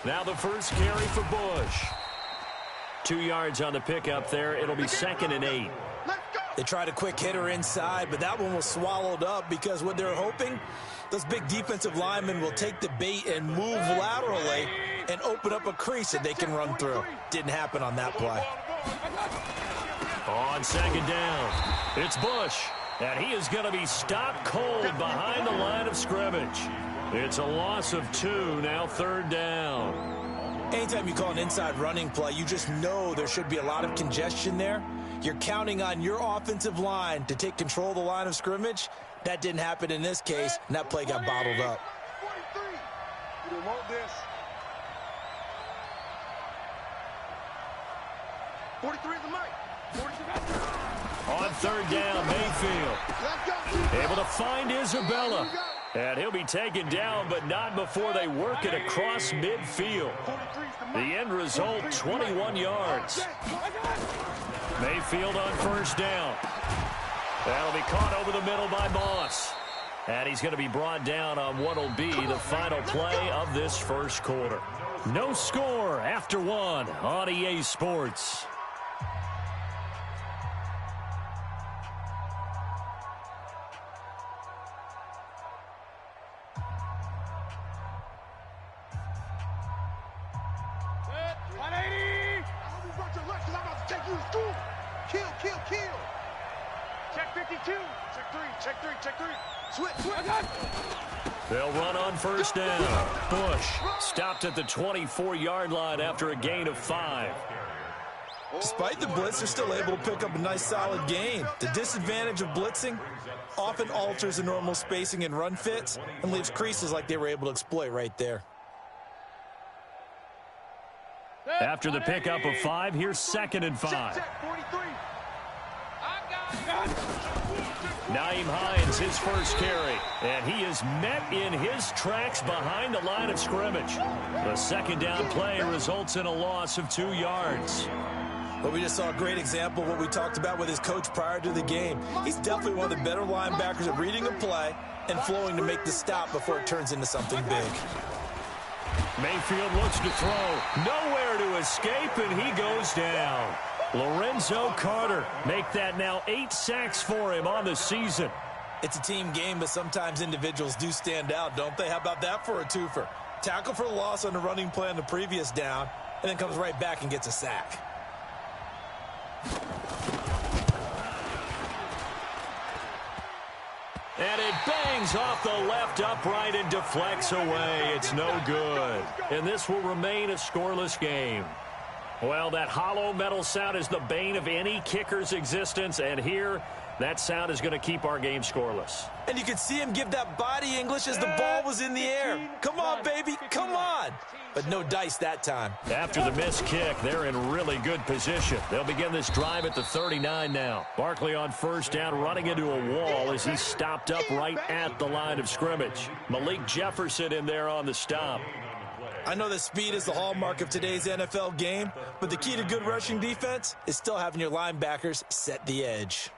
Now the first carry for Bush. 2 yards on the pickup there. It'll be 2nd and 8. They tried a quick hitter inside, but that one was swallowed up because what they're hoping, those big defensive linemen will take the bait and move laterally and open up a crease that they can run through. Didn't happen on that play. On 2nd down, it's Bush, and he is going to be stopped cold behind the line of scrimmage. It's a loss of 2, now 3rd down. Anytime you call an inside running play, you just know there should be a lot of congestion there. You're counting on your offensive line to take control of the line of scrimmage. That didn't happen in this case, and that play got bottled up. 43. You don't want this. 43 is the mic. 43. On 3rd down, Mayfield. Able to find Isabella. And he'll be taken down, but not before they work it across midfield. The end result, 21 yards. Mayfield on 1st down. That'll be caught over the middle by Moss. And he's going to be brought down on what will be the final play of this first quarter. No score after 1 on EA Sports. They'll run on 1st down. Bush stopped at the 24-yard line after a gain of 5. Despite the blitz, they're still able to pick up a nice solid gain. The disadvantage of blitzing often alters the normal spacing and run fits and leaves creases like they were able to exploit right there. After the pickup of 5, here's 2nd and 5. Nyheim Hines, his first carry, and he is met in his tracks behind the line of scrimmage. The 2nd down play results in a loss of 2 yards. But we just saw a great example of what we talked about with his coach prior to the game. He's definitely one of the better linebackers at reading a play and flowing to make the stop before it turns into something big. Mayfield looks to throw. Nowhere to escape, and he goes down. Lorenzo Carter make that now 8 sacks for him on the season. It's a team game, but sometimes individuals do stand out, don't they? How about that for a twofer? Tackle for a loss on the running play on the previous down, and then comes right back and gets a sack. And it bangs off the left upright and deflects away. It's no good. And this will remain a scoreless game. Well, that hollow metal sound is the bane of any kicker's existence, and here, that sound is going to keep our game scoreless. And you could see him give that body English as the ball was in the air. Come on, baby, come on. But no dice that time. After the missed kick, they're in really good position. They'll begin this drive at the 39 now. Barkley on 1st down, running into a wall as he's stopped up right at the line of scrimmage. Malik Jefferson in there on the stop. I know that speed is the hallmark of today's NFL game, but the key to good rushing defense is still having your linebackers set the edge.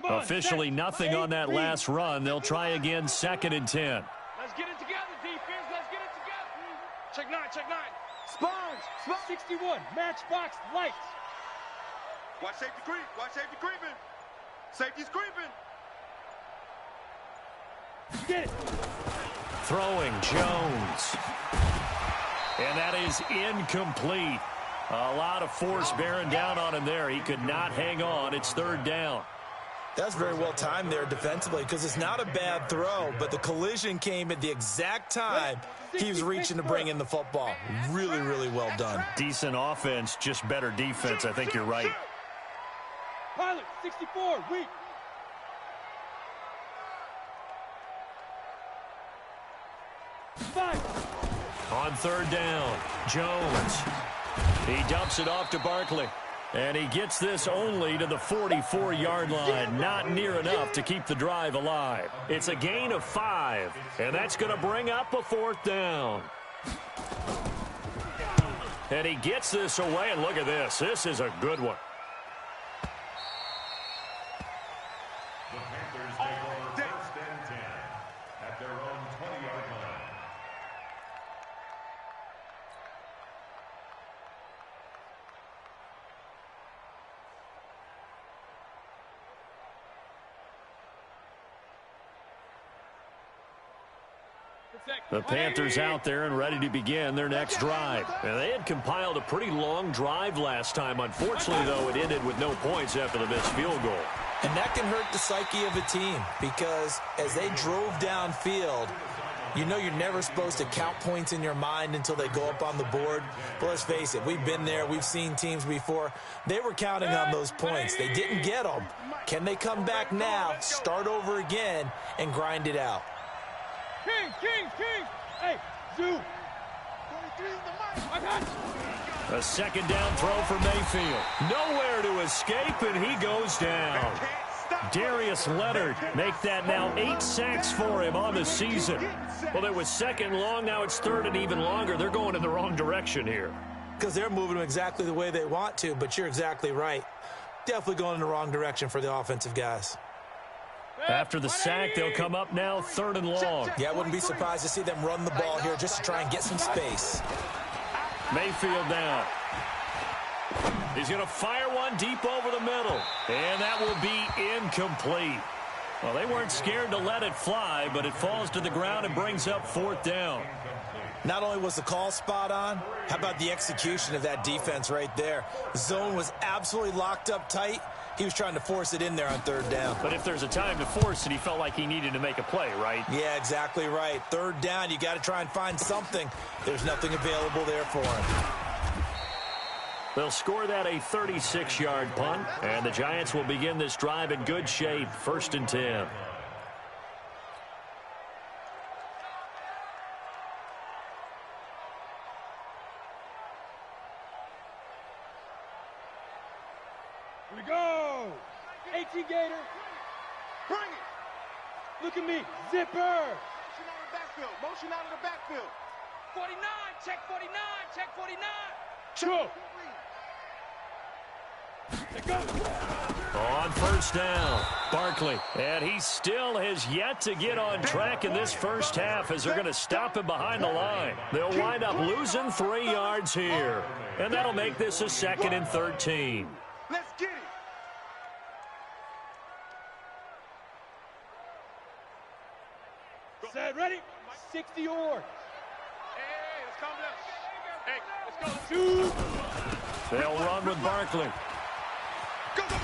Officially nothing on that last run. They'll try again 2nd and 10. Let's get it together, defense. Let's get it together. Check 9, check 9. Spawns. 61. Matchbox lights. Watch safety creep. Watch safety creeping. Safety's creeping. Get it. Throwing Jones. And that is incomplete. A lot of force bearing down on him there. He could not hang on. It's 3rd down. That's very well timed there defensively because it's not a bad throw, but the collision came at the exact time he was reaching to bring in the football. Really, really well done. Decent offense, just better defense. I think you're right. Pilot, 64, weak. On 3rd down, Jones. He dumps it off to Barkley. And he gets this only to the 44-yard line. Not near enough to keep the drive alive. It's a gain of 5. And that's going to bring up a 4th down. And he gets this away. And look at this. This is a good one. The Panthers out there and ready to begin their next drive. And they had compiled a pretty long drive last time. Unfortunately, though, it ended with no points after the missed field goal. And that can hurt the psyche of a team because as they drove downfield, you know you're never supposed to count points in your mind until they go up on the board. But let's face it, we've been there. We've seen teams before. They were counting on those points. They didn't get them. Can they come back now, start over again, and grind it out? King. Hey, Zoo. I got you. A second down throw for Mayfield. Nowhere to escape, and he goes down. Darius Leonard make that now 8 sacks for him on the season. Well, it was second long. Now it's third and even longer. They're going in the wrong direction here. Because they're moving them exactly the way they want to, but you're exactly right. Definitely going in the wrong direction for the offensive guys. After the sack, they'll come up now third and long. Yeah, I wouldn't be surprised to see them run the ball here just to try and get some space. Mayfield down. He's going to fire one deep over the middle. And that will be incomplete. Well, they weren't scared to let it fly, but it falls to the ground and brings up fourth down. Not only was the call spot on, how about the execution of that defense right there? The zone was absolutely locked up tight. He was trying to force it in there on third down. But if there's a time to force it, he felt like he needed to make a play, right? Yeah, exactly right. Third down, you got to try and find something. There's nothing available there for him. They'll score that a 36-yard punt, and the Giants will begin this drive in good shape, 1st and 10. Here we go. 18 Gator. Bring it. Look at me. Zipper. Motion out of the backfield. 49. Check 49. Check 49. Sure. On first down, Barkley. And he still has yet to get on track in this first half as they're going to stop him behind the line. They'll wind up losing 3 yards here. And that'll make this a 2nd and 13. Let's get it. Set, ready? 60 yards. Hey, let's calm down. Hey, let's go. Shoot. They'll run with Barkley. Go, run.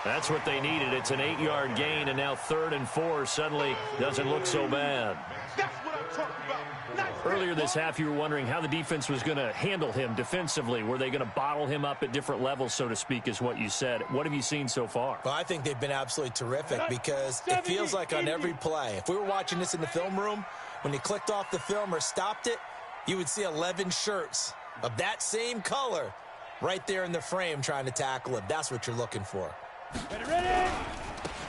That's what they needed. It's an 8-yard gain, and now 3rd and 4 suddenly doesn't look so bad. That's what I'm talking about. Nice. Earlier this half, you were wondering how the defense was going to handle him defensively. Were they going to bottle him up at different levels, so to speak, is what you said. What have you seen so far? Well, I think they've been absolutely terrific because it feels like on every play, if we were watching this in the film room, when you clicked off the film or stopped it, you would see 11 shirts of that same color right there in the frame trying to tackle him. That's what you're looking for. Ready.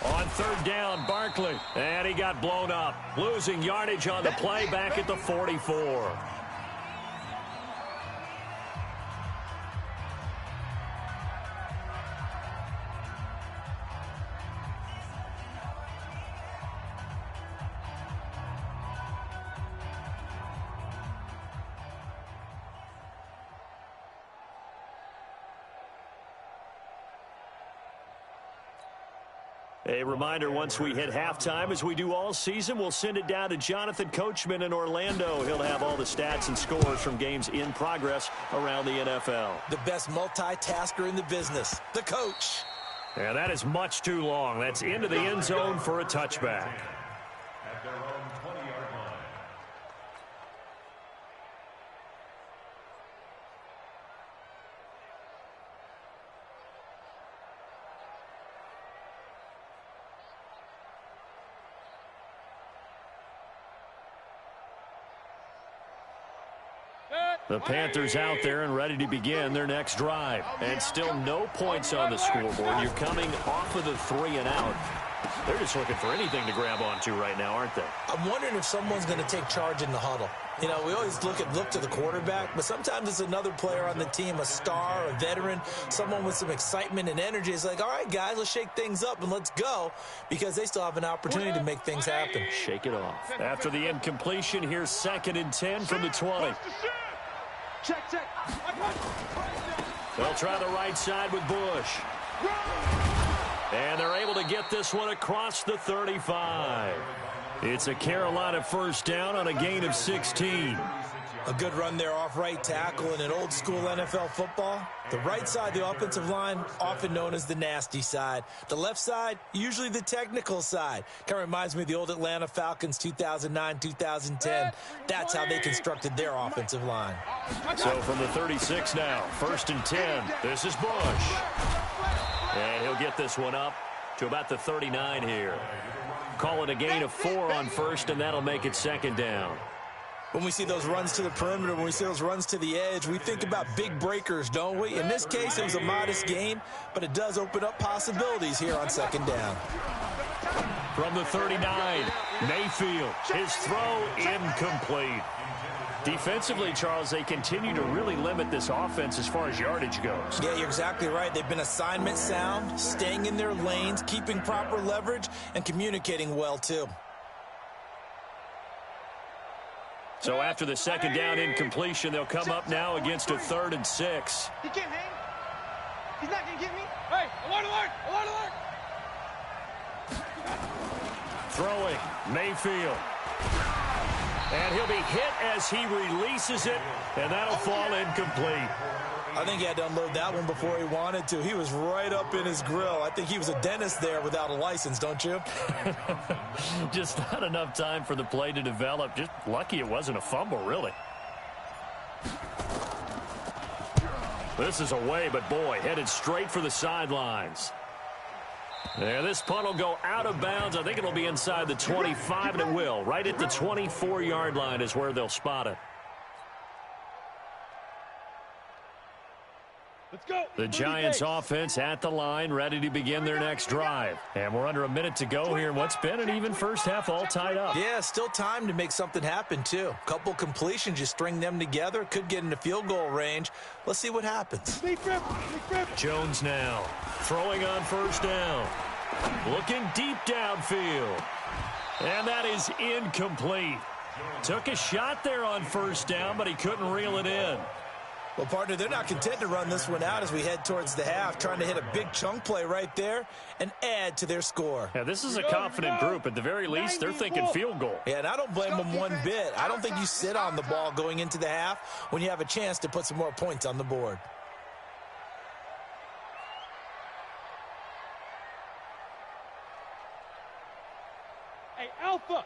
On 3rd down, Barkley. And he got blown up. Losing yardage on the play back at the 44. A reminder, once we hit halftime, as we do all season, we'll send it down to Jonathan Coachman in Orlando. He'll have all the stats and scores from games in progress around the NFL. The best multitasker in the business, the coach. And that is much too long. That's into the end zone for a touchback. The Panthers out there and ready to begin their next drive. And still no points on the scoreboard. You're coming off of the 3 and out. They're just looking for anything to grab onto right now, aren't they? I'm wondering if someone's going to take charge in the huddle. You know, we always look to the quarterback, but sometimes it's another player on the team, a star, a veteran, someone with some excitement and energy. It's like, all right, guys, let's shake things up and let's go, because they still have an opportunity to make things happen. Shake it off. After the incompletion, here's 2nd and 10 from the 20. Check. They'll try the right side with Bush. And they're able to get this one across the 35. It's a Carolina first down on a gain of 16. A good run there off right tackle in an old school NFL football. The right side, the offensive line, often known as the nasty side. The left side, usually the technical side. Kind of reminds me of the old Atlanta Falcons 2009, 2010. That's how they constructed their offensive line. So from the 36 now, 1st and 10. This is Bush. And he'll get this one up to about the 39 here. Call it a gain of 4 on 1st, and that'll make it 2nd down. When we see those runs to the perimeter, when we see those runs to the edge, we think about big breakers, don't we? In this case, it was a modest gain, but it does open up possibilities here on 2nd down. From the 39, Mayfield, his throw incomplete. Defensively, Charles, they continue to really limit this offense as far as yardage goes. Yeah, you're exactly right. They've been assignment sound, staying in their lanes, keeping proper leverage, and communicating well, too. So after the 2nd down incompletion, they'll come up now against a 3rd and 6. He can't hang. He's not going to get me. Hey, alert, alert, alert, alert. Throwing, Mayfield. And he'll be hit as he releases it, and that'll fall incomplete. I think he had to unload that one before he wanted to. He was right up in his grill. I think he was a dentist there without a license, don't you? Just not enough time for the play to develop. Just lucky it wasn't a fumble, really. This is away, but boy, headed straight for the sidelines. And this punt will go out of bounds. I think it'll be inside the 25, and it will. Right at the 24-yard line is where they'll spot it. Let's go. The Giants offense at the line, ready to begin their next drive. And we're under a minute to go here in what's been an even first half, all tied up. Yeah, still time to make something happen, too. Couple completions, you string them together, could get into field goal range. Let's see what happens. Jones now throwing on 1st down. Looking deep downfield. And that is incomplete. Took a shot there on 1st down, but he couldn't reel it in. Well, partner, they're not content to run this one out as we head towards the half, trying to hit a big chunk play right there and add to their score. Yeah, this is a confident group. At the very least, they're thinking field goal. Yeah, and I don't blame them one bit. I don't think you sit on the ball going into the half when you have a chance to put some more points on the board. Hey, Alpha.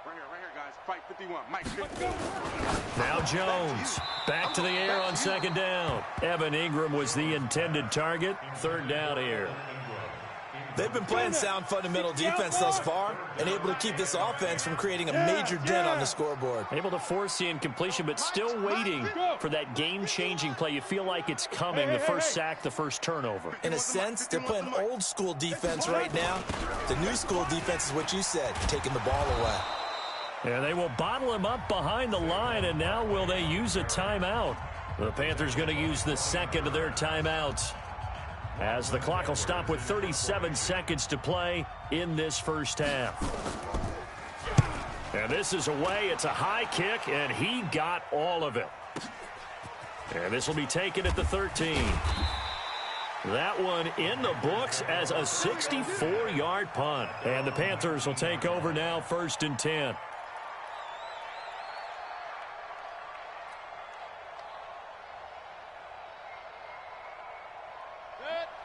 Right here, guys. Fight 51. Mike. Now Jones back to the air on 2nd down. Evan Ingram was the intended target. 3rd down here. They've been playing sound fundamental defense thus far and able to keep this offense from creating a major dent on the scoreboard. Able to force the incompletion, but still waiting for that game-changing play. You feel like it's coming, the first sack, the first turnover. In a sense, they're playing old school defense right now. The new school defense is what you said, taking the ball away. And they will bottle him up behind the line, and now will they use a timeout? The Panthers going to use the 2nd of their timeouts, as the clock will stop with 37 seconds to play in this first half. And this is away. It's a high kick, and he got all of it. And this will be taken at the 13. That one in the books as a 64-yard punt. And the Panthers will take over now, 1st and 10.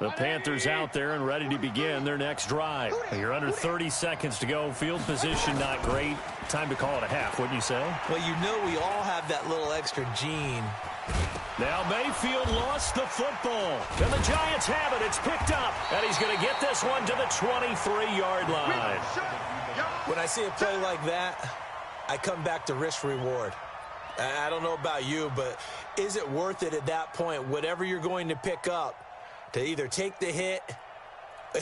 The Panthers out there and ready to begin their next drive. You're under 30 seconds to go. Field position not great. Time to call it a half, wouldn't you say? Well, you know we all have that little extra gene. Now Mayfield lost the football. And the Giants have it. It's picked up. And he's going to get this one to the 23-yard line. When I see a play like that, I come back to risk reward. I don't know about you, but is it worth it at that point, whatever you're going to pick up, to either take the hit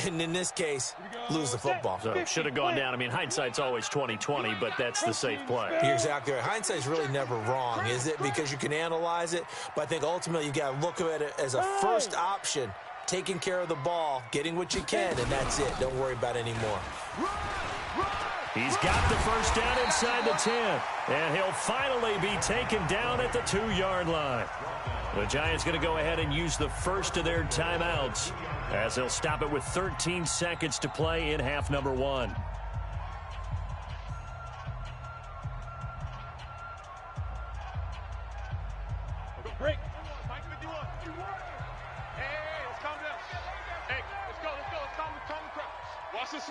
and, in this case, lose the football? So should have gone down. I mean, hindsight's always 20/20, but that's the safe play. You're exactly right. Hindsight's really never wrong, is it? Because you can analyze it, but I think ultimately you got to look at it as a first option, taking care of the ball, getting what you can, and that's it. Don't worry about it anymore. He's got the first down inside the 10, and he'll finally be taken down at the 2-yard line. The Giants going to go ahead and use the first of their timeouts as they'll stop it with 13 seconds to play in half number 1.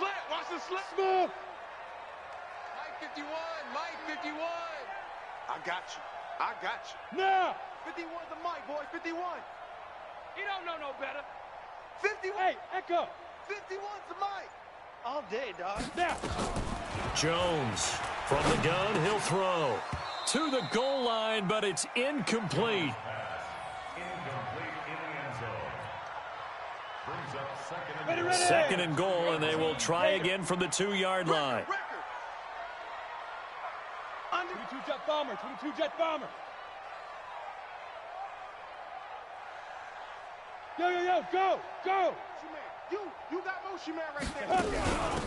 slant. Watch the slant. Smooth. Mike 51. Mike 51. I got you. I got you. Now. 51's the Mike, boy. 51. You don't know no better. 51. Hey, Echo. 51's the Mike. All day, dog. Now. Jones from the gun, he'll throw to the goal line, but it's incomplete. Second and goal, and they will try again from the 2-yard line. 22 jet bomber, 22 jet bomber. Yo, go, go. You got motion man right there.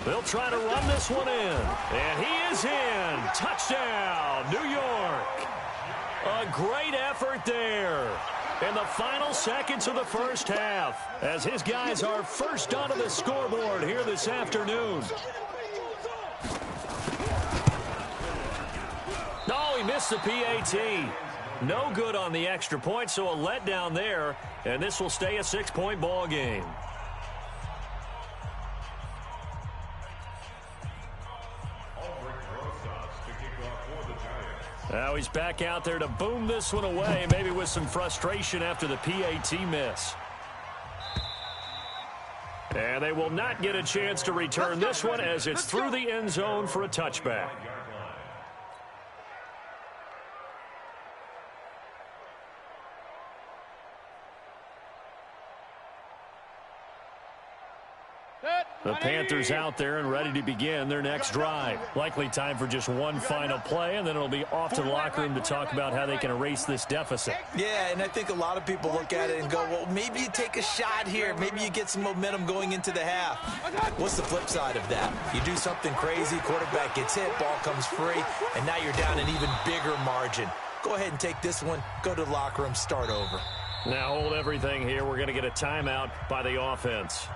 They'll try to run this one in, and he is in. Touchdown, New York. A great effort there in the final seconds of the first half as his guys are first onto the scoreboard here this afternoon. No, he missed the PAT. No good on the extra point, so a letdown there, and this will stay a 6-point ball game. Now he's back out there to boom this one away, maybe with some frustration after the PAT miss. And they will not get a chance to return this one as it's through the end zone for a touchback. The Panthers out there and ready to begin their next drive. Likely time for just one final play, and then it'll be off to the locker room to talk about how they can erase this deficit. Yeah, and I think a lot of people look at it and go, well, maybe you take a shot here. Maybe you get some momentum going into the half. What's the flip side of that? You do something crazy, quarterback gets hit, ball comes free, and now you're down an even bigger margin. Go ahead and take this one, go to the locker room, start over. Now hold everything here. We're going to get a timeout by the offense.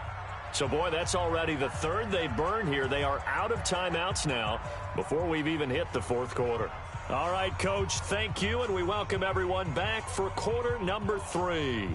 So, boy, that's already the third they burned here. They are out of timeouts now before we've even hit the fourth quarter. All right, Coach, thank you, and we welcome everyone back for quarter number 3.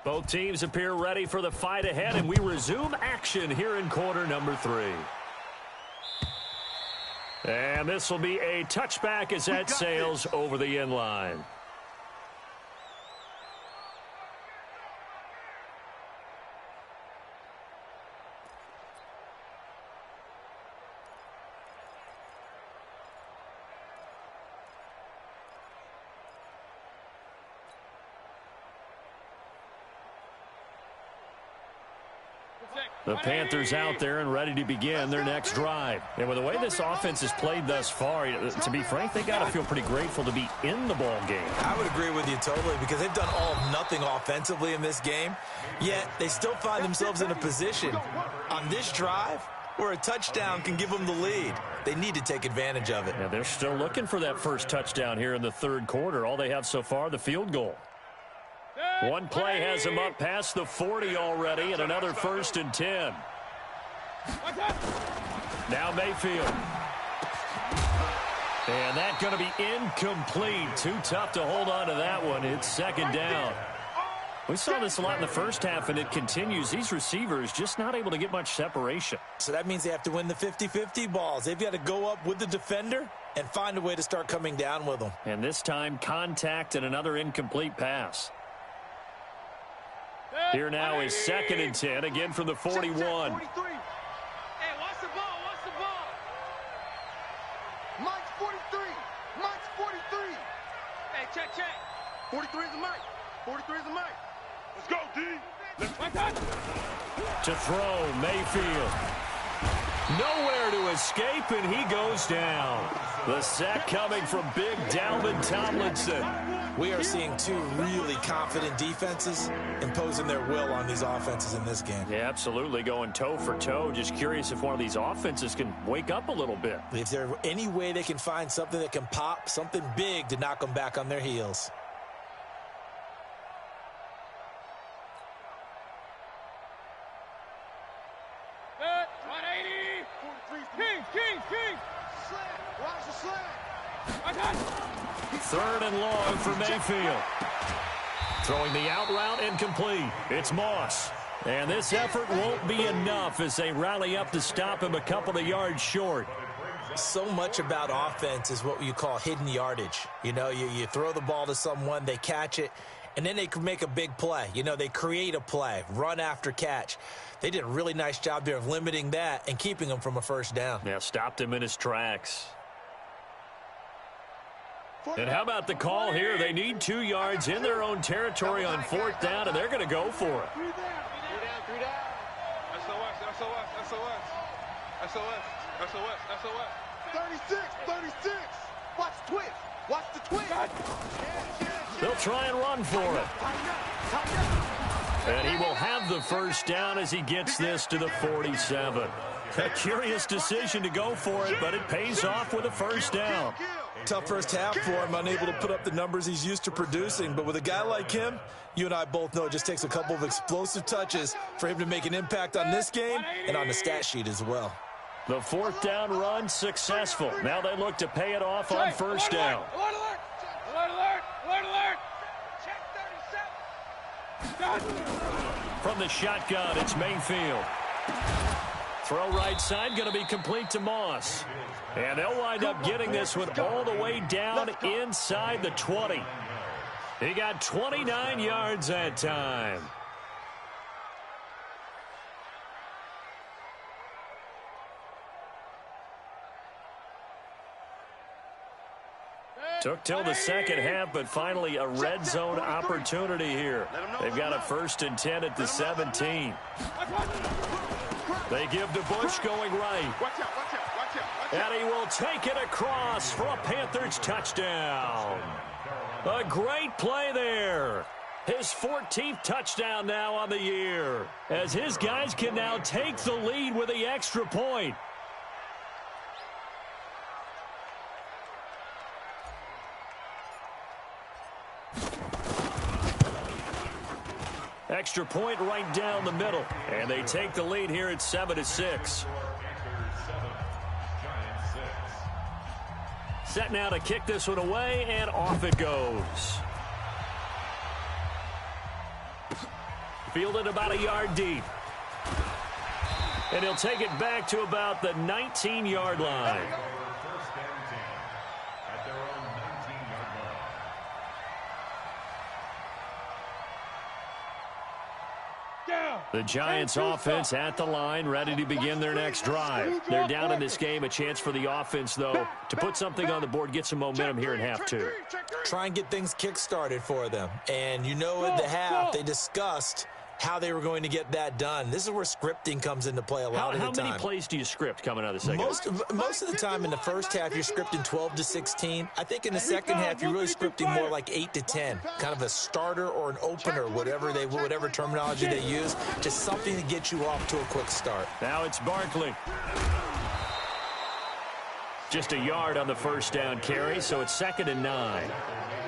Both teams appear ready for the fight ahead, and we resume action here in quarter number 3. And this will be a touchback as that sails over the end line. The Panthers out there and ready to begin their next drive. And with the way this offense has played thus far, to be frank, they got to feel pretty grateful to be in the ball game. I would agree with you totally because they've done all of nothing offensively in this game, yet they still find themselves in a position on this drive where a touchdown can give them the lead. They need to take advantage of it. Yeah, they're still looking for that first touchdown here in the third quarter. All they have so far, the field goal. One play has him up past the 40 already, and another 1st and 10. Now Mayfield. And that's going to be incomplete. Too tough to hold on to that one. It's 2nd down. We saw this a lot in the first half, and it continues. These receivers just not able to get much separation. So that means they have to win the 50-50 balls. They've got to go up with the defender and find a way to start coming down with them. And this time, contact and another incomplete pass. Here now is 2nd and 10, again from the 41. Hey, watch the ball, watch the ball. Mike's 43. Mike's 43. Hey, check. 43 is the Mike. 43 is the Mike. Let's go, D. To throw, Mayfield. Nowhere to escape, and he goes down. The sack coming from big Dalvin Tomlinson. We are seeing two really confident defenses imposing their will on these offenses in this game. Yeah, absolutely, going toe for toe. Just curious if one of these offenses can wake up a little bit. If there's any way they can find something that can pop, something big to knock them back on their heels. Third and long for Mayfield. Throwing the out route incomplete. It's Moss. And this effort won't be enough as they rally up to stop him a couple of yards short. So much about offense is what you call hidden yardage. You know, you throw the ball to someone, they catch it, and then they can make a big play. You know, they create a play, run after catch. They did a really nice job there of limiting that and keeping him from a first down. Yeah, stopped him in his tracks. And how about the call here? They need 2 yards in their own territory on 4th down, and they're going to go for it. 3 down. SOS. 36. Watch the twist. Watch the twist. They'll try and run for it. And he will have the first down as he gets this to the 47. A curious decision to go for it, but it pays off with a first down. Tough first half for him, unable to put up the numbers he's used to producing. But with a guy like him, you and I both know it just takes a couple of explosive touches for him to make an impact on this game and on the stat sheet as well. The 4th down run successful. Now they look to pay it off on first down. Alert! Check 37. From the shotgun, it's Mayfield. Throw right side, going to be complete to Moss. And they'll wind up getting this one all the way down inside the 20. He got 29 yards that time. Took till the second half, but finally a red zone opportunity here. They've got a 1st and 10 at the 17. They give to Bush going right. And he will take it across for a Panthers touchdown. A great play there. His 14th touchdown now on the year, as his guys can now take the lead with the extra point. Extra point right down the middle. And they take the lead here at 7-6. Set now to kick this one away, and off it goes. Fielded about a yard deep. And he'll take it back to about the 19-yard line. First down 10 at their own 19-yard line. The Giants offense at the line, ready to begin their next drive. They're down in this game. A chance for the offense, though, to put something on the board, get some momentum here in half two. Try and get things kick-started for them. And you know at the half they discussed how they were going to get that done. This is where scripting comes into play a lot of the time. How many plays do you script coming out of the second? Most of the time in the first half, you're scripting 12 to 16. I think in the second half, you're really scripting more like 8 to 10. Kind of a starter or an opener, whatever terminology they use. Just something to get you off to a quick start. Now it's Barkley. Just a yard on the first down carry, so it's 2nd and 9.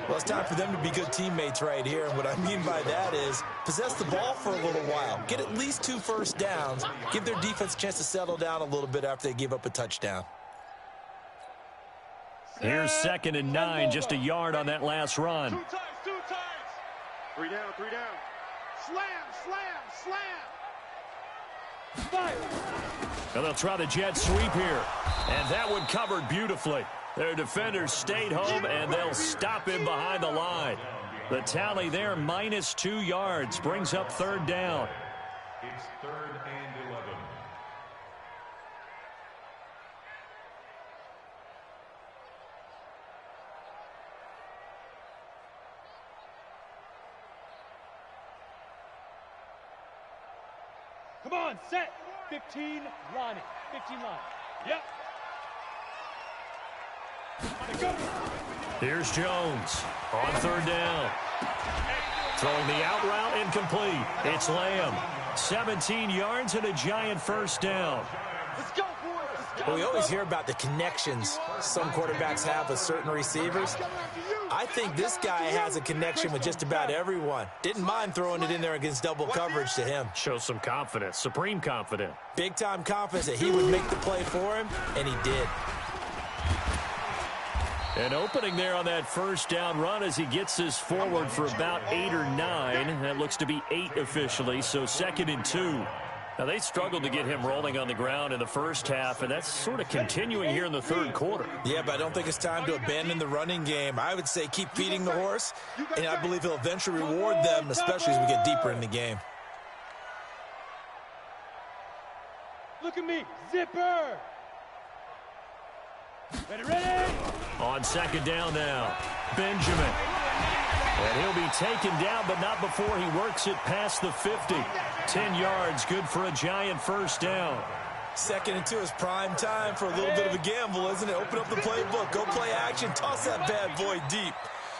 Well, it's time for them to be good teammates right here. And what I mean by that is possess the ball for a little while. Get at least 2 first downs. Give their defense a chance to settle down a little bit after they give up a touchdown. Here's 2nd and 9, just a yard on that last run. 2 times, 2 times. 3 down, 3 down. Slam, slam, slam. Fire. And they'll try the jet sweep here. And that one covered beautifully. Their defenders stayed home, and they'll stop him behind the line. The tally there, minus 2 yards, brings up 3rd down. It's 3rd and 11. Come on, set. 15, line it. 15 line. Yep. Here's Jones on 3rd down. Throwing the out route incomplete. It's Lamb. 17 yards and a Giant first down. Let's go, boys. Well, we always hear about the connections some quarterbacks have with certain receivers. I think this guy has a connection with just about everyone. Didn't mind throwing it in there against double coverage to him. Shows some confidence, supreme confidence. Big-time confidence that he would make the play for him, and he did. An opening there on that first down run as he gets this forward for about 8 or 9. That looks to be 8 officially, so 2nd and 2. Now, they struggled to get him rolling on the ground in the first half, and that's sort of continuing here in the 3rd quarter. Yeah, but I don't think it's time to abandon the running game. I would say keep feeding the horse, and I believe he'll eventually reward them, especially as we get deeper in the game. Look at me. Zipper. Ready. On 2nd down now, Benjamin. And he'll be taken down, but not before he works it past the 50. 10 yards, good for a Giant first down. 2nd and 2 is prime time for a little bit of a gamble, isn't it? Open up the playbook, go play action, toss that bad boy deep.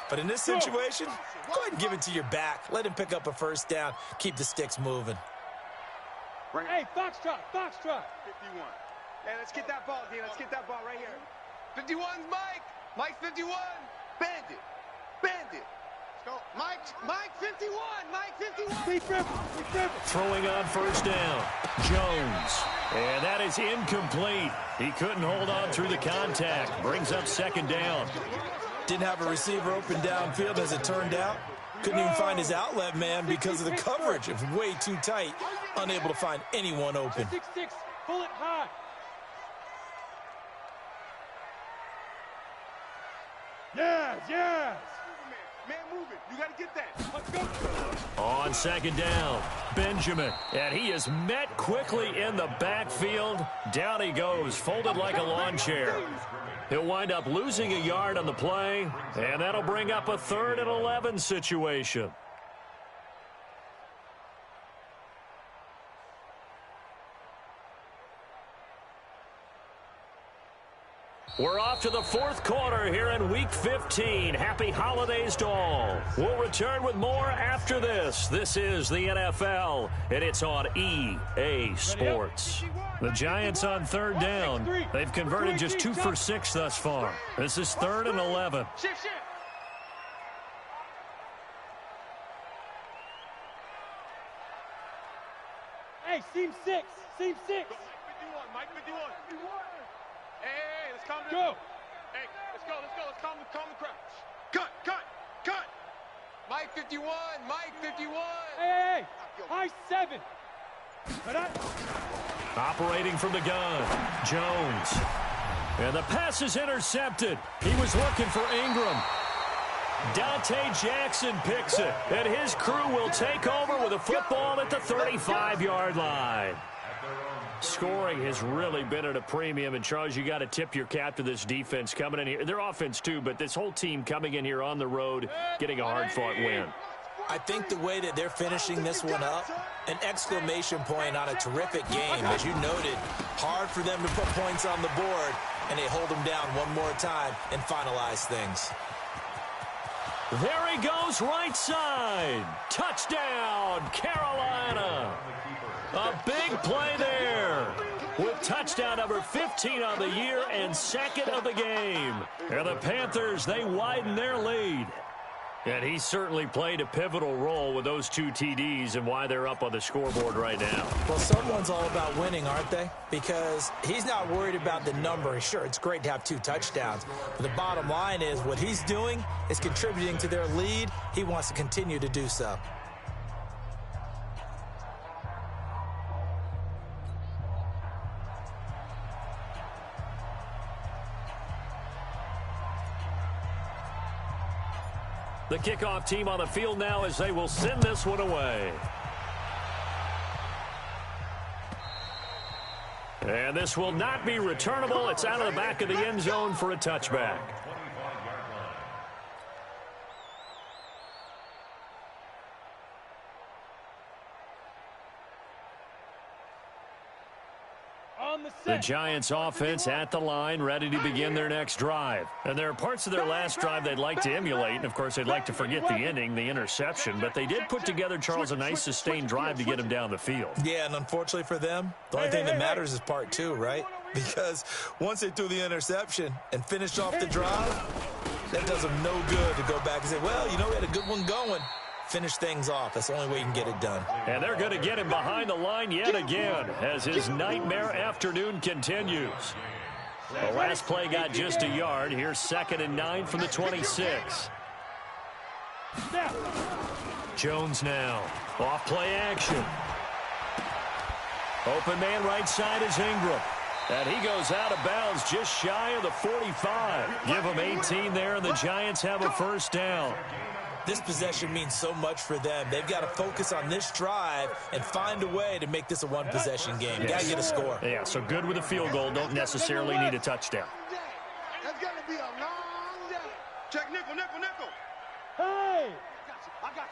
But in this situation, go ahead and give it to your back. Let him pick up a first down. Keep the sticks moving. Hey, Foxtrot. 51. Hey, let's get that ball, D. Let's get that ball right here. 51's Mike. Mike 51. Bandit. Let's go. Mike 51. Mike 51. Throwing on first down, Jones. And that is incomplete. He couldn't hold on through the contact. Brings up 2nd down. Didn't have a receiver open downfield as it turned out. Couldn't even find his outlet man because of the coverage. It was way too tight. Unable to find anyone open. 6-6. Pull it high. Yes. Man moving. You got to get that. Let's go. On 2nd down, Benjamin. And he is met quickly in the backfield. Down he goes, folded like a lawn chair. He'll wind up losing a yard on the play, and that'll bring up a 3rd and 11 situation. We're off to the 4th quarter here in Week 15. Happy holidays to all. We'll return with more after this. This is the NFL, and it's on EA Sports. The Giants on 3rd down. They've converted just 2 for 6 thus far. This is 3rd and 11. Shift. Hey, seam 6. Mike 51. Hey, let's calm down. Go. Hey, let's go. Let's calm the crowd. Cut. Mike 51. Hey. High 7. Operating from the gun, Jones. And the pass is intercepted. He was looking for Ingram. Dante Jackson picks it, and his crew will take over with a football at the 35-yard line. Scoring has really been at a premium, and Charles, you got to tip your cap to this defense coming in here. Their offense too, but this whole team coming in here on the road, getting a hard-fought win. I think the way that they're finishing this one up, an exclamation point on a terrific game. As you noted, hard for them to put points on the board, and they hold them down one more time and finalize things. There he goes, right side. Touchdown, Carolina. A big play there with touchdown number 15 on the year and second of the game. And the Panthers, they widen their lead. And he certainly played a pivotal role with those 2 TDs and why they're up on the scoreboard right now. Well, someone's all about winning, aren't they? Because he's not worried about the number. Sure, it's great to have 2 touchdowns. But the bottom line is what he's doing is contributing to their lead. He wants to continue to do so. The kickoff team on the field now as they will send this one away. And this will not be returnable. It's out of the back of the end zone for a touchback. The Giants offense at the line, ready to begin their next drive. And there are parts of their last drive they'd like to emulate. And, of course, they'd like to forget the ending, the interception. But they did put together, Charles, a nice sustained drive to get him down the field. Yeah, and unfortunately for them, the only thing that matters is part 2, right? Because once they threw the interception and finished off the drive, that does them no good to go back and say, well, you know, we had a good one going. Finish things off. That's the only way you can get it done. And they're going to get him behind the line yet again as his nightmare afternoon continues. The last play got just a yard. Here's 2nd and 9 from the 26. Jones now. Off play action. Open man right side is Ingram. And he goes out of bounds just shy of the 45. Give him 18 there, and the Giants have a first down. This possession means so much for them. They've got to focus on this drive and find a way to make this a one-possession game. Got to get a score. Yeah, so good with a field goal. Don't necessarily need a touchdown. That's going to be a long day. Check nickel, nickel, nickel. Hey! I got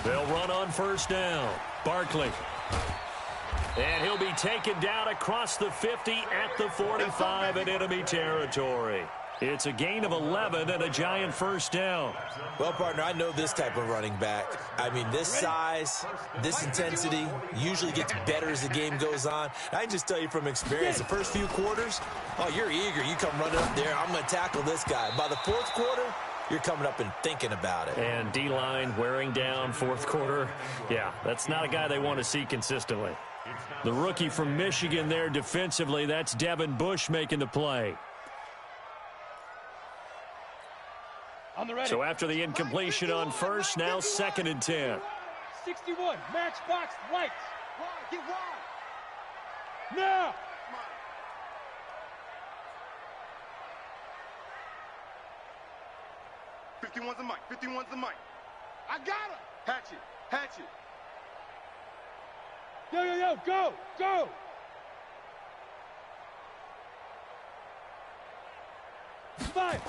you. They'll run on first down. Barkley. And he'll be taken down across the 50 at the 45 in enemy territory. It's a gain of 11 and a Giant first down. Well, partner, I know this type of running back. I mean, this size, this intensity usually gets better as the game goes on. I can just tell you from experience, the first few quarters, oh, you're eager. You come running up there. I'm going to tackle this guy. By the 4th quarter, you're coming up and thinking about it. And D-line wearing down 4th quarter. Yeah, that's not a guy they want to see consistently. The rookie from Michigan there defensively, that's Devin Bush making the play. So after the incompletion on first, now 2nd and 10. 61, matchbox lights. Get wide. Now. 51's the mic. 51's the mic. I got him. Hatchet. Hatchet. Yo, go, go. Five.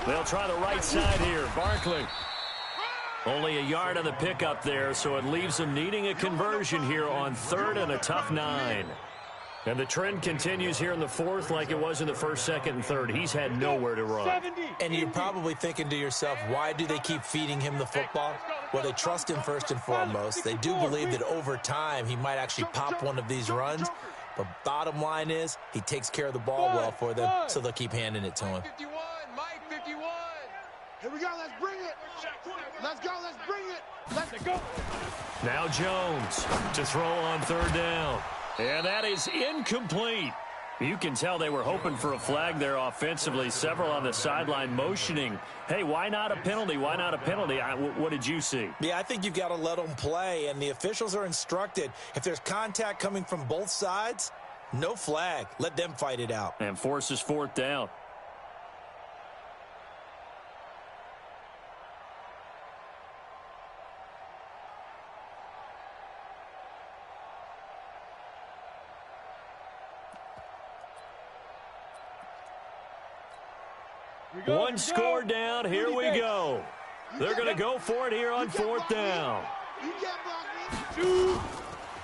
They'll try the right side here. Barkley. Only a yard on the pickup there, so it leaves them needing a conversion here on 3rd and a tough 9. And the trend continues here in the 4th like it was in the 1st, 2nd, and 3rd. He's had nowhere to run. And you're probably thinking to yourself, why do they keep feeding him the football? Well, they trust him first and foremost. They do believe that over time he might actually pop one of these runs. But bottom line is he takes care of the ball well for them, so they'll keep handing it to him. 51, Mike, 51. Here we go. Let's bring it. Let's go. Let's bring it. Let's go. Now Jones to throw on 3rd down. And that is incomplete. You can tell they were hoping for a flag there offensively. Several on the sideline motioning, hey, why not a penalty? Why not a penalty? What did you see? Yeah, I think you've got to let them play, and the officials are instructed. If there's contact coming from both sides, no flag. Let them fight it out. And forces fourth down. One score down. Here we go. They're going to go for it here on fourth down.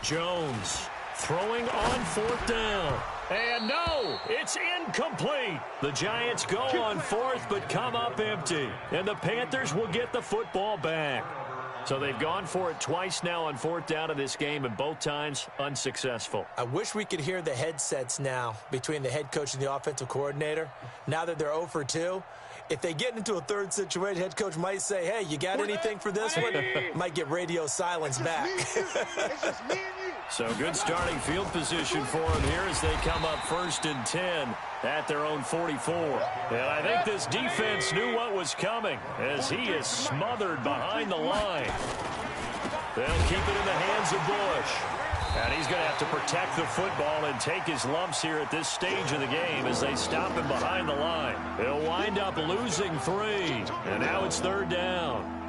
Jones throwing on fourth down. And no, it's incomplete. The Giants go on fourth but come up empty. And the Panthers will get the football back. So they've gone for it twice now on fourth down in this game, and both times unsuccessful. I wish we could hear the headsets now between the head coach and the offensive coordinator. Now that they're 0 for 2, if they get into a third situation, head coach might say, hey, you got anything for this one? Might get radio silence back. So good starting field position for them here as they come up 1st and 10 at their own 44. And I think this defense knew what was coming as he is smothered behind the line. They'll keep it in the hands of Bush. And he's going to have to protect the football and take his lumps here at this stage of the game as they stop him behind the line. He'll wind up losing 3. And now it's 3rd down.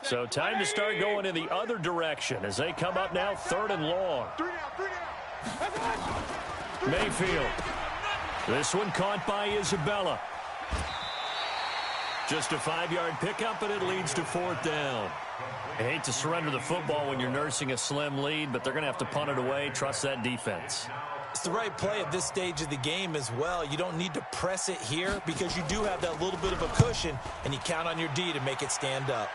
So time to start going in the other direction as they come up now 3rd and long. Mayfield. This one caught by Isabella. Just a 5-yard pickup, and it leads to 4th down. I hate to surrender the football when you're nursing a slim lead, but they're going to have to punt it away. Trust that defense. It's the right play at this stage of the game as well. You don't need to press it here because you do have that little bit of a cushion, and you count on your D to make it stand up.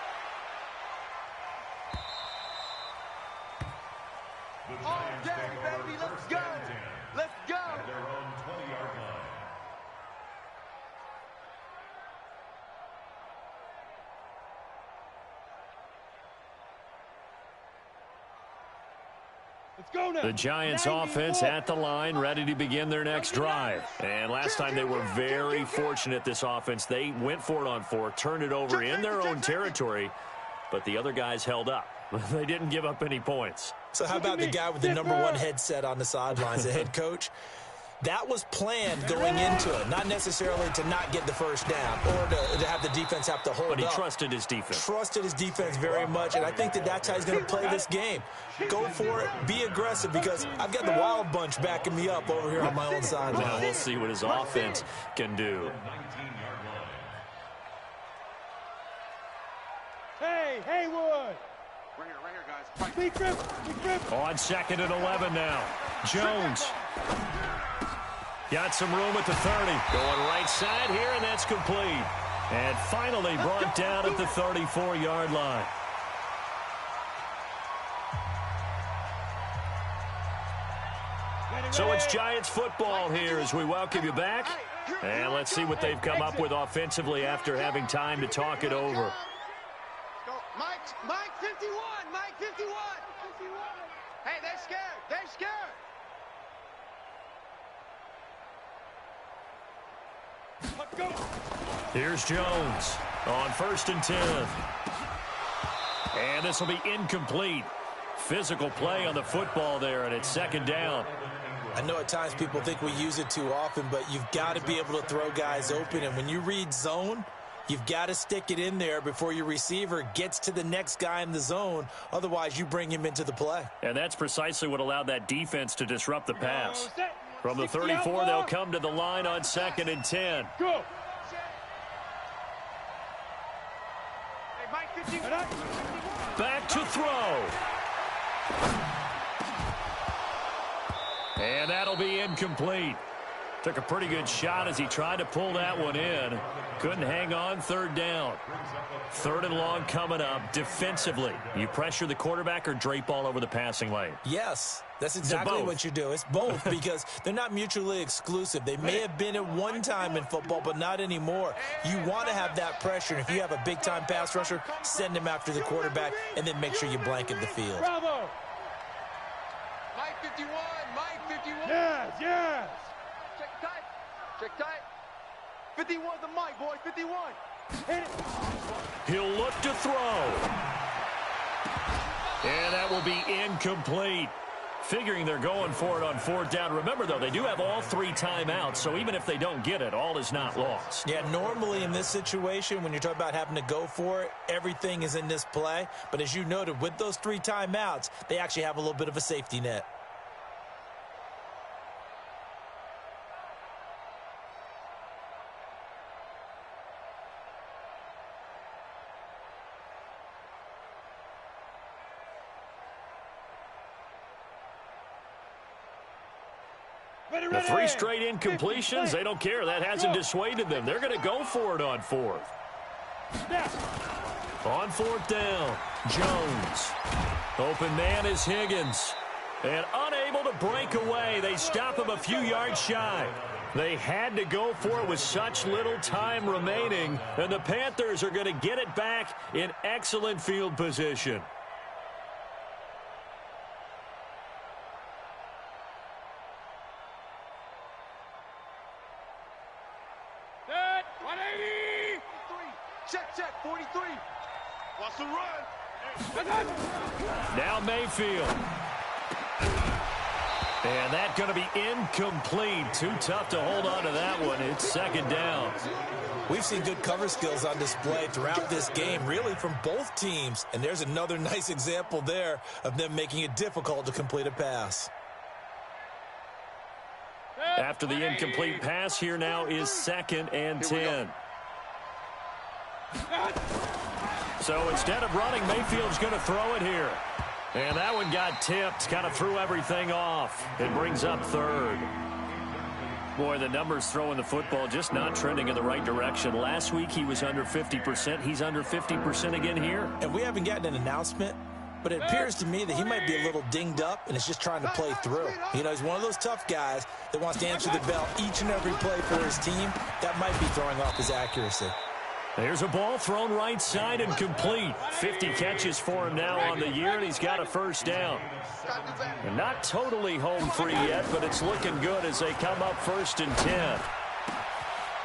Let's go. Let's go. At their own 20-yard line. Let's go now. The Giants offense at the line, ready to begin their next drive. And last time they were very fortunate, this offense. They went for it on 4, turned it over in their own territory, but the other guys held up. They didn't give up any points. So how about the guy with the #1 headset on the sidelines, the head coach? That was planned going into it, not necessarily to not get the first down or to have the defense have to hold up. But he trusted his defense. Trusted his defense very much, and I think that's how he's going to play this game. Go for it, be aggressive, because I've got the wild bunch backing me up over here on my own sideline. Now we'll see what his offense can do. Hey, Haywood. Right here, guys. Big grip. On 2nd and 11 now. Jones. Got some room at the 30. Going right side here, and that's complete. And finally brought down at the 34-yard line. So it's Giants football here as we welcome you back. And let's see what they've come up with offensively after having time to talk it over. Mike 51. Mike 51. Hey, they're scared. They're scared. Here's Jones on 1st and 10. And this will be incomplete. Physical play on the football there, and it's 2nd down. I know at times people think we use it too often, but you've got to be able to throw guys open. And when you read zone, you've got to stick it in there before your receiver gets to the next guy in the zone. Otherwise, you bring him into the play. And that's precisely what allowed that defense to disrupt the pass. From the 34, they'll come to the line on 2nd and 10. Go. Back to throw. And that'll be incomplete. Took a pretty good shot as he tried to pull that one in. Couldn't hang on. Third down. Third and long coming up. Defensively, you pressure the quarterback or drape all over the passing lane? Yes, that's exactly what you do. It's both because they're not mutually exclusive. They may have been at one time in football, but not anymore. You want to have that pressure. And if you have a big-time pass rusher, send him after the quarterback and then make sure you blanket the field. Bravo. Mike 51, Mike 51. Yes, yes. Check tight. Check tight. 51's the Mike, boys. 51. Hit it. He'll look to throw. And that will be incomplete. Figuring they're going for it on fourth down. Remember, though, they do have all 3 timeouts, so even if they don't get it, all is not lost. Yeah, normally in this situation, when you're talking about having to go for it, everything is in this play. But as you noted, with those 3 timeouts, they actually have a little bit of a safety net. The 3 straight incompletions, they don't care. That hasn't dissuaded them. They're going to go for it on fourth. On fourth down, Jones. Open man is Higgins. And unable to break away. They stop him a few yards shy. They had to go for it with such little time remaining. And the Panthers are going to get it back in excellent field position. Check, 43. Wants to run. Now Mayfield. And that's going to be incomplete. Too tough to hold on to that one. It's second down. We've seen good cover skills on display throughout this game, really from both teams. And there's another nice example there of them making it difficult to complete a pass. After the incomplete pass, here now is 2nd and 10. So instead of running, Mayfield's going to throw it here. And that one got tipped, kind of threw everything off. It brings up third. Boy, the numbers throwing the football just not trending in the right direction. Last week he was under 50%. He's under 50% again here. And we haven't gotten an announcement, but it appears to me that he might be a little dinged up and is just trying to play through. You know, he's one of those tough guys that wants to answer the bell each and every play for his team. That might be throwing off his accuracy. There's a ball thrown right side and complete. 50 catches for him now on the year, and he's got a first down. And not totally home free yet, but it's looking good as they come up 1st and 10.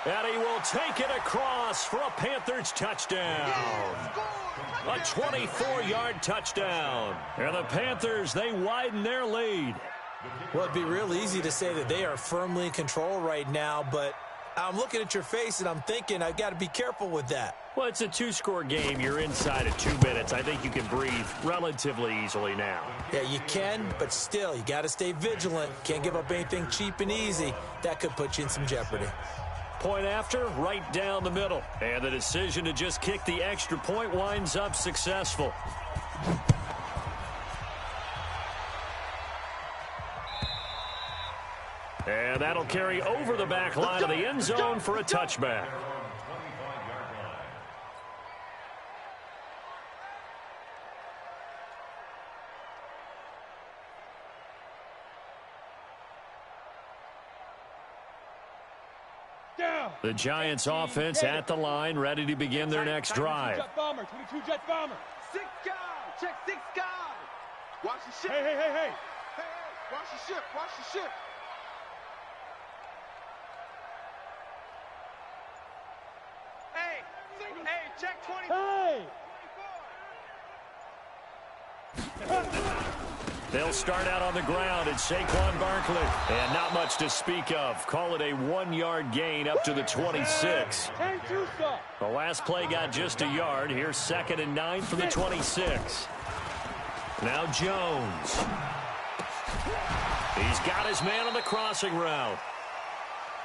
And he will take it across for a Panthers touchdown. A 24-yard touchdown. And the Panthers, they widen their lead. Well, it'd be real easy to say that they are firmly in control right now, but I'm looking at your face and I'm thinking I've got to be careful with that. Well, it's a 2-score game. You're inside at 2 minutes. I think you can breathe relatively easily now. Yeah, you can, but still, you got to stay vigilant. Can't give up anything cheap and easy. That could put you in some jeopardy. Point after, right down the middle. And the decision to just kick the extra point winds up successful. And that'll carry over the back line of the end zone for a touchback. The Giants offense at the line, ready to begin their next drive. 22 Jet Bomber. 6 guys. Check 6 guys. Watch the ship. Hey. Hey, watch the ship. Watch the ship. Hey, check 20. Hey! They'll start out on the ground. It's Saquon Barkley. And not much to speak of. Call it a 1-yard gain up to the 26. The last play got just a yard. Here's 2nd and 9 for the 26. Now Jones. He's got his man on the crossing route.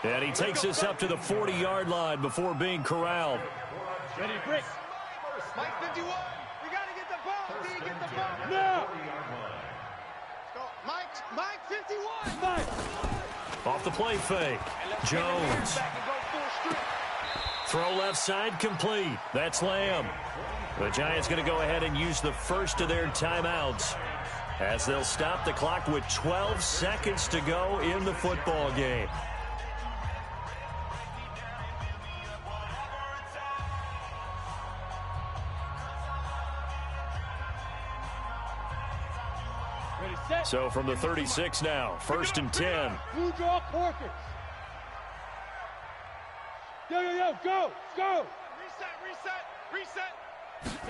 And he takes us up to the 40-yard line before being corralled. Ready, break. Mike 51. We got to get the ball. D, get the ball. No. Let's go. Mike 51. Mike. Off the play fake. Jones. Throw left side complete. That's Lamb. The Giants going to go ahead and use the first of their timeouts as they'll stop the clock with 12 seconds to go in the football game. So from the 36 now, 1st and 10. Blue draw Corkins. Yo, go. Reset.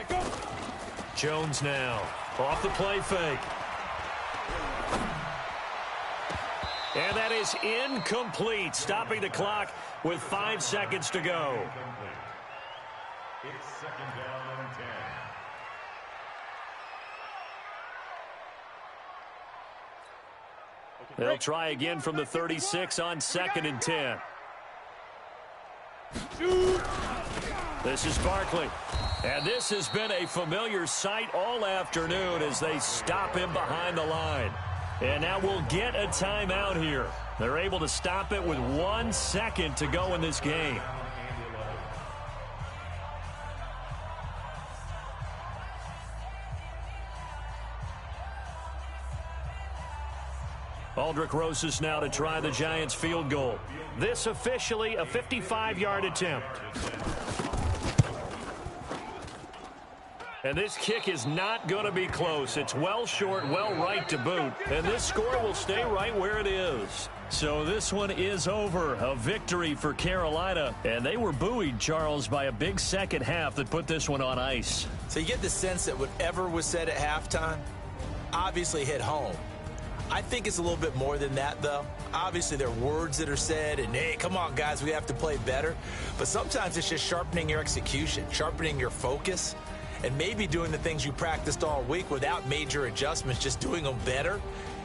Go. Jones now, off the play fake. And that is incomplete, stopping the clock with 5 seconds to go. It's 2nd down and 10. They'll try again from the 36 on 2nd and 10. This is Barkley. And this has been a familiar sight all afternoon as they stop him behind the line. And now we'll get a timeout here. They're able to stop it with 1 second to go in this game. Aldrich Rosas now to try the Giants field goal. This officially a 55-yard attempt. And this kick is not going to be close. It's well short, well right to boot. And this score will stay right where it is. So this one is over. A victory for Carolina. And they were buoyed, Charles, by a big second half that put this one on ice. So you get the sense that whatever was said at halftime obviously hit home. I think it's a little bit more than that, though. Obviously, there are words that are said, and, hey, come on, guys, we have to play better. But sometimes it's just sharpening your execution, sharpening your focus, and maybe doing the things you practiced all week without major adjustments, just doing them better.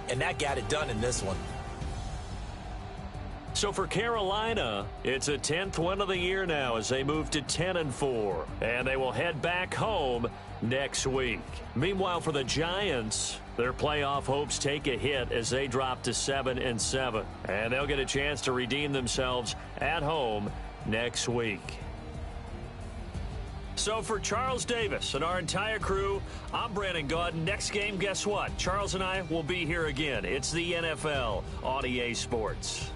And that got it done in this one. So for Carolina, it's a 10th win of the year now as they move to 10-4. And they will head back home next week. Meanwhile, for the Giants, their playoff hopes take a hit as they drop to 7-7. And they'll get a chance to redeem themselves at home next week. So for Charles Davis and our entire crew, I'm Brandon Gaudin. Next game, guess what? Charles and I will be here again. It's the NFL on EA Sports.